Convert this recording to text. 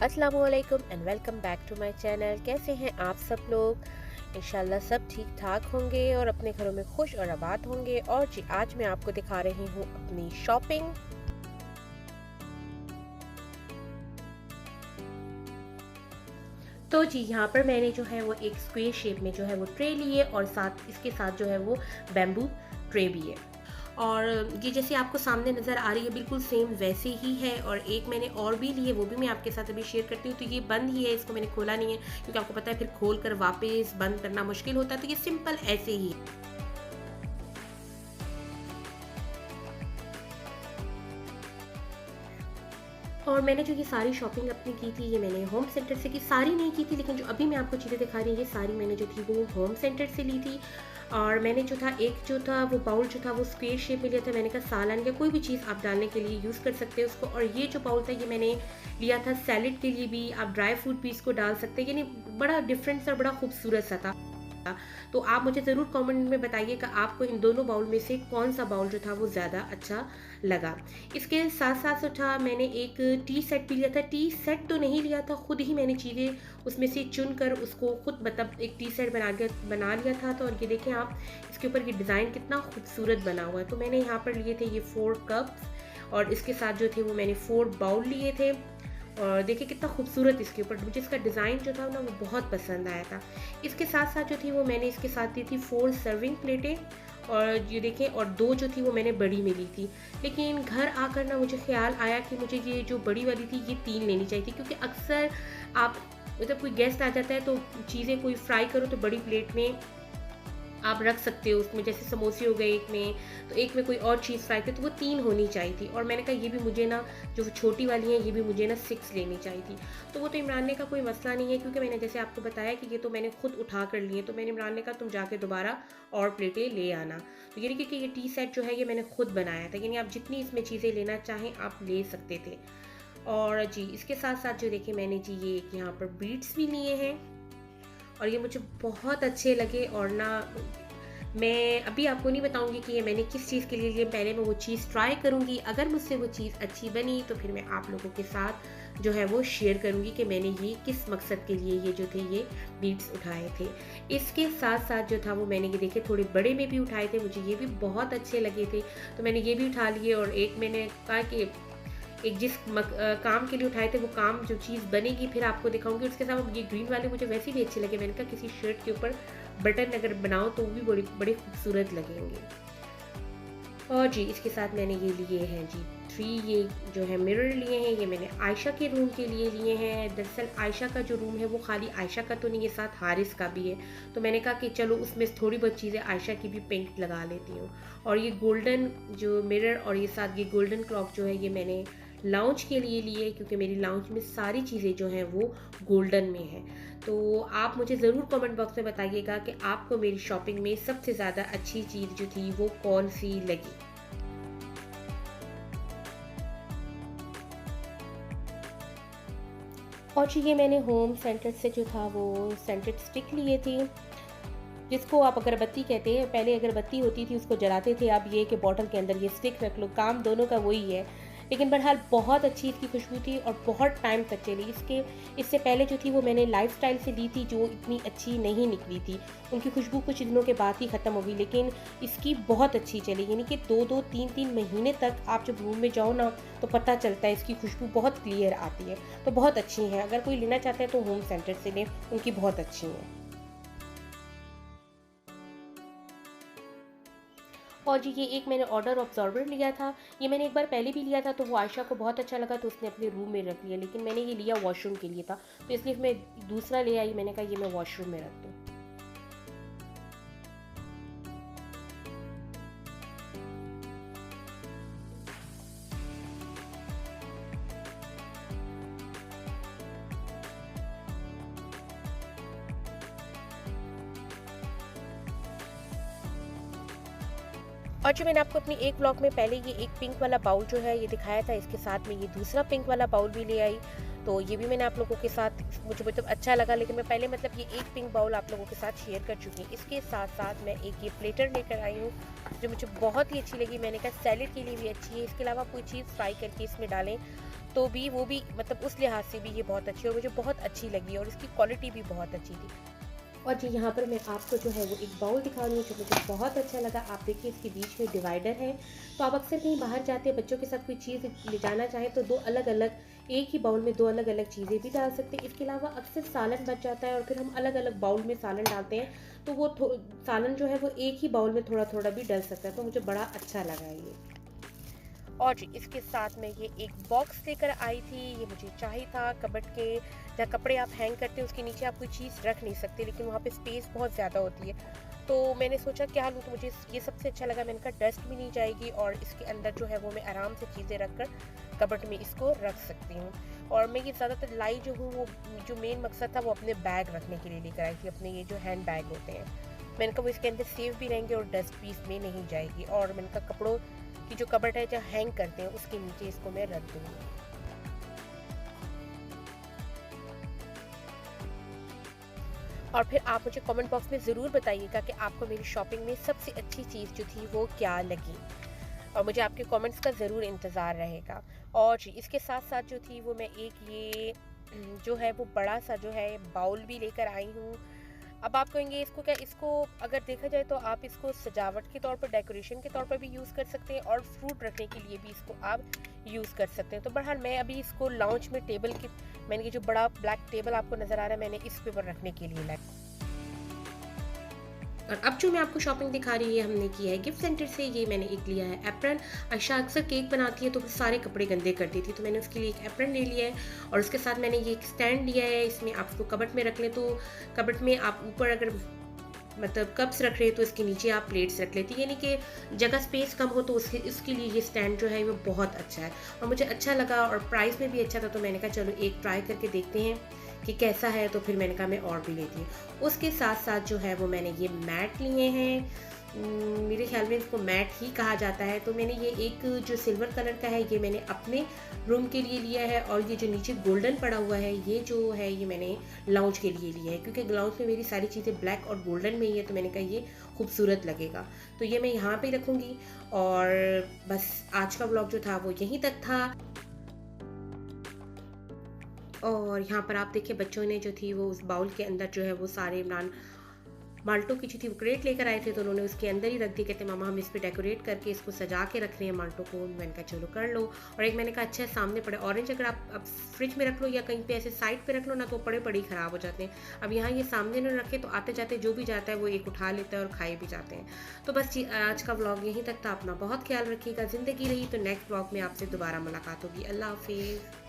अस्सलाम वालेकुम and welcome back to my channel. कैसे हैं आप सब लोग? इंशाल्लाह सब ठीक ठाक होंगे और अपने घरों में खुश और आबाद होंगे। और जी आज मैं आपको दिखा रही हूँ अपनी शॉपिंग। तो जी यहाँ पर मैंने जो है वो एक स्क्वेयर शेप में जो है वो ट्रे ली है और साथ इसके साथ जो है वो बैम्बू ट्रे भी है। और ये जैसे आपको सामने नज़र आ रही है बिल्कुल सेम वैसे ही है। और एक मैंने और भी ली है, वो भी मैं आपके साथ अभी शेयर करती हूँ। तो ये बंद ही है, इसको मैंने खोला नहीं है क्योंकि आपको पता है फिर खोल कर वापस बंद करना मुश्किल होता है। तो ये सिंपल ऐसे ही है। और मैंने जो ये सारी शॉपिंग अपनी की थी ये मैंने होम सेंटर से की, सारी नहीं की थी लेकिन जो अभी मैं आपको चीज़ें दिखा रही हूँ ये सारी मैंने जो थी वो होम सेंटर से ली थी। और मैंने जो था जो था वो बाउल जो था वो स्क्वेयर शेप में लिया था। मैंने कहा सालन या कोई भी चीज़ आप डालने के लिए यूज़ कर सकते हैं उसको। और ये जो बाउल था ये मैंने लिया था सैलेड के लिए भी, आप ड्राई फ्रूट भी इसको डाल सकते हैं। यानी बड़ा डिफरेंट सा, बड़ा खूबसूरत सा था। तो आप मुझे ज़रूर कमेंट में बताइएगा आपको इन दोनों बाउल में से कौन सा बाउल जो था वो ज़्यादा अच्छा लगा। इसके साथ साथ जो था मैंने एक टी सेट भी लिया था। टी सेट तो नहीं लिया था, खुद ही मैंने चीज़ें उसमें से चुन कर उसको खुद मतलब एक टी सेट बना लिया था। तो और ये देखें आप, इसके ऊपर ये डिज़ाइन कितना खूबसूरत बना हुआ है। तो मैंने यहाँ पर लिए थे ये 4 कप्स और इसके साथ जो थे वो मैंने 4 बाउल लिए थे। और देखिए कितना खूबसूरत इसके ऊपर, मुझे इसका डिज़ाइन जो था ना वो बहुत पसंद आया था। इसके साथ साथ जो थी वो मैंने इसके साथ दी थी 4 सर्विंग प्लेटें। और ये देखें, और 2 जो थी वो मैंने बड़ी में ली थी। लेकिन घर आकर ना मुझे ख्याल आया कि मुझे ये जो बड़ी वाली थी ये 3 लेनी चाहिए थी, क्योंकि अक्सर आप मतलब कोई गेस्ट आ जाता है तो चीज़ें कोई फ्राई करो तो बड़ी प्लेट में आप रख सकते हो उसमें, जैसे समोसे हो गए एक में, तो एक में कोई और चीज़ फ्राई थी, तो वो 3 होनी चाहिए थी। और मैंने कहा ये भी मुझे ना जो छोटी वाली है ये भी मुझे ना 6 लेनी चाहिए थी। तो वो तो इमरान ने का कोई मसला नहीं है, क्योंकि मैंने जैसे आपको बताया कि ये तो मैंने खुद उठा कर लिए। तो मैंने इमरान ने कहा तुम जाके दोबारा और प्लेटें ले आना। तो यानी कि ये टी सेट जो है ये मैंने खुद बनाया था, यानी आप जितनी इसमें चीज़ें लेना चाहें आप ले सकते थे। और जी इसके साथ साथ जो देखिए मैंने जी ये यहाँ पर बीट्स भी लिए हैं और ये मुझे बहुत अच्छे लगे। और ना मैं अभी आपको नहीं बताऊंगी कि ये मैंने किस चीज़ के लिए लिए, पहले मैं वो चीज़ ट्राई करूंगी। अगर मुझसे वो चीज़ अच्छी बनी तो फिर मैं आप लोगों के साथ जो है वो शेयर करूंगी कि मैंने ये किस मकसद के लिए ये जो थे ये बीट्स उठाए थे। इसके साथ साथ जो था वो मैंने ये देखे थोड़े बड़े में भी उठाए थे, मुझे ये भी बहुत अच्छे लगे थे तो मैंने ये भी उठा लिए। और एक मैंने कहा कि एक काम के लिए उठाए थे वो काम जो चीज़ बनेगी फिर आपको दिखाऊंगी। उसके साथ ये ग्रीन वाले मुझे वैसे भी अच्छे लगे, मैंने कहा किसी शर्ट के ऊपर बटन अगर बनाओ तो वो भी बड़े बड़े खूबसूरत लगेंगे। और जी इसके साथ मैंने ये लिए हैं जी 3 ये जो है मिरर लिए हैं, ये मैंने आयशा के रूम के लिए लिए हैं। दरअसल आयशा का जो रूम है वो खाली आयशा का तो नहीं है, साथ हारिस का भी है। तो मैंने कहा कि चलो उसमें थोड़ी बहुत चीज़ें आयशा की भी पेंट लगा लेती हूँ। और ये गोल्डन जो मिरर और ये साथ ये गोल्डन क्लॉक जो है ये मैंने लाउंज के लिए लिए, क्योंकि मेरी लाउंज में सारी चीज़ें जो हैं वो गोल्डन में हैं। तो आप मुझे ज़रूर कमेंट बॉक्स में बताइएगा कि आपको मेरी शॉपिंग में सबसे ज़्यादा अच्छी चीज़ जो थी वो कौन सी लगी। और जी ये मैंने होम सेंटर से जो था वो सेंटेड स्टिक लिए थी, जिसको आप अगरबत्ती कहते हैं। पहले अगरबत्ती होती थी उसको जलाते थे, अब ये कि बॉटल के अंदर ये स्टिक रख लो, काम दोनों का वही है। लेकिन बहरहाल बहुत अच्छी इसकी खुशबू थी और बहुत टाइम तक चली। इससे पहले जो थी वो मैंने लाइफस्टाइल से ली थी जो इतनी अच्छी नहीं निकली थी, उनकी खुशबू कुछ दिनों के बाद ही ख़त्म हो गई। लेकिन इसकी बहुत अच्छी चली, यानी कि 2-2 3-3 महीने तक आप जब रूम में जाओ ना तो पता चलता है, इसकी खुशबू बहुत क्लियर आती है। तो बहुत अच्छी है, अगर कोई लेना चाहता है तो होम सेंटर से लें, उनकी बहुत अच्छी हैं। और जी ये एक मैंने ऑर्डर ऑब्जॉर्बर लिया था, ये मैंने एक बार पहले भी लिया था तो वो आयशा को बहुत अच्छा लगा तो उसने अपने रूम में रख लिया। लेकिन मैंने ये लिया वॉशरूम के लिए था तो इसलिए मैं दूसरा ले आई, मैंने कहा ये मैं वॉशरूम में रख दूँ। और जो मैंने आपको अपनी एक ब्लॉग में पहले ये एक पिंक वाला बाउल जो है ये दिखाया था, इसके साथ में ये दूसरा पिंक वाला बाउल भी ले आई। तो ये भी मैंने आप लोगों के साथ, मुझे मतलब अच्छा लगा। लेकिन मैं पहले मतलब ये एक पिंक बाउल आप लोगों के साथ शेयर कर चुकी हूँ। इसके साथ साथ मैं एक ये प्लेटर लेकर आई हूँ जो मुझे बहुत ही अच्छी लगी। मैंने कहा सैलेड के लिए भी अच्छी है, इसके अलावा कोई चीज़ फ्राई करके इसमें डालें तो भी वो भी मतलब उस लिहाज से भी ये बहुत अच्छी है और मुझे बहुत अच्छी लगी और इसकी क्वालिटी भी बहुत अच्छी थी। और जी यहाँ पर मैं आपको जो है वो एक बाउल दिखा रही हूँ जो मुझे बहुत अच्छा लगा। आप देखिए इसके बीच में डिवाइडर है, तो आप अक्सर कहीं बाहर जाते हैं बच्चों के साथ कोई चीज़ ले जाना चाहें तो दो अलग अलग, एक ही बाउल में दो अलग अलग चीज़ें भी डाल सकते हैं। इसके अलावा अक्सर सालन बच जाता है और फिर हम अलग अलग बाउल में सालन डालते हैं, तो वो सालन जो है वो एक ही बाउल में थोड़ा थोड़ा भी डल सकता है, तो मुझे बड़ा अच्छा लगा ये। और जी इसके साथ में ये एक बॉक्स लेकर आई थी, ये मुझे चाहिए था कबर्ड के, जहाँ कपड़े आप हैंग करते हैं उसके नीचे आप कोई चीज़ रख नहीं सकते, लेकिन वहाँ पे स्पेस बहुत ज़्यादा होती है। तो मैंने सोचा क्या लूँ, तो मुझे ये सबसे अच्छा लगा। मैंने कहा डस्ट भी नहीं जाएगी और इसके अंदर जो है वो मैं आराम से चीज़ें रख कर कबर्ड में इसको रख सकती हूँ। और मैं ये ज़्यादातर लाई जो हूँ वो जो मेन मकसद था वो अपने बैग रखने के लिए लेकर आई थी, अपने ये जो हैंड बैग होते हैं। मैंने कहा वो इसके अंदर सेफ भी रहेंगे और डस्ट भी इसमें नहीं जाएगी। और मैंने कहा कपड़ों की जो कबर्ड है जहाँ हैंग करते हैं उसके नीचे इसको मैं रख दूँगी। और फिर आप मुझे कमेंट बॉक्स में ज़रूर बताइएगा कि आपको मेरी शॉपिंग में सबसे अच्छी चीज़ जो थी वो क्या लगी, और मुझे आपके कमेंट्स का ज़रूर इंतज़ार रहेगा। और जी इसके साथ साथ जो थी वो मैं एक ये जो है वो बड़ा सा जो है बाउल भी लेकर आई हूँ। अब आप कहेंगे इसको क्या, इसको अगर देखा जाए तो आप इसको सजावट के तौर पर, डेकोरेशन के तौर पर भी यूज़ कर सकते हैं और फ्रूट रखने के लिए भी इसको आप यूज़ कर सकते हैं। तो बहरहाल मैं अभी इसको लाउंज में टेबल के, मैंने ये जो बड़ा ब्लैक टेबल आपको नज़र आ रहा है मैंने इस पे ऊपर रखने के लिए लाया। और अब जो मैं आपको शॉपिंग दिखा रही है हमने की है गिफ्ट सेंटर से। ये मैंने एक लिया है एप्रन। आयशा अक्सर केक बनाती है तो सारे कपड़े गंदे करती थी, तो मैंने उसके लिए एक एप्रन ले लिया है। और उसके साथ मैंने ये एक स्टैंड लिया है, इसमें आप उसको कबर्ड में रख लें तो कबर्ड में आप ऊपर अगर मतलब कप्स रख रहे हैं तो इसके नीचे आप प्लेट्स रख लेती, यानी कि जगह स्पेस कम हो तो उसके लिए ये स्टैंड जो है वो बहुत अच्छा है और मुझे अच्छा लगा और प्राइस में भी अच्छा था। तो मैंने कहा चलो एक ट्राई करके देखते हैं कि कैसा है, तो फिर मैंने कहा मैं और भी लेती हूँ। उसके साथ साथ जो है वो मैंने ये मैट लिए हैं, मेरे ख्याल में इसको मैट ही कहा जाता है। तो मैंने ये एक जो सिल्वर कलर का है ये मैंने अपने रूम के लिए लिया है, और ये जो नीचे गोल्डन पड़ा हुआ है ये जो है ये मैंने लाउंज के लिए लिया है, क्योंकि लाउंज में मेरी सारी चीज़ें ब्लैक और गोल्डन में ही है, तो मैंने कहा ये खूबसूरत लगेगा, तो ये मैं यहाँ पे रखूँगी। और बस आज का व्लॉग जो था वो यहीं तक था। और यहाँ पर आप देखिए बच्चों ने जो थी वो उस बाउल के अंदर जो है वो सारे इमरान माल्टो की जो थी वो क्रेट लेकर आए थे, तो उन्होंने उसके अंदर ही रख दी। कहते मामा हम इस पे डेकोरेट करके इसको सजा के रख रहे हैं माल्टो को। मैंने कहा चलो कर लो। और एक मैंने कहा अच्छा है सामने पड़े ऑरेंज, अगर आप फ्रिज में रख लो या कहीं पे ऐसे साइड पे रख लो ना तो पड़े पड़े ही ख़राब हो जाते हैं। अब यहाँ ये सामने न रखे तो आते जाते जो भी जाता है वो एक उठा लेता है और खाए भी जाते हैं। तो बस आज का व्लॉग यहीं तक था। अपना बहुत ख्याल रखिएगा। ज़िंदगी रही तो नेक्स्ट व्लॉग में आपसे दोबारा मुलाकात होगी। अल्लाह हाफिज़।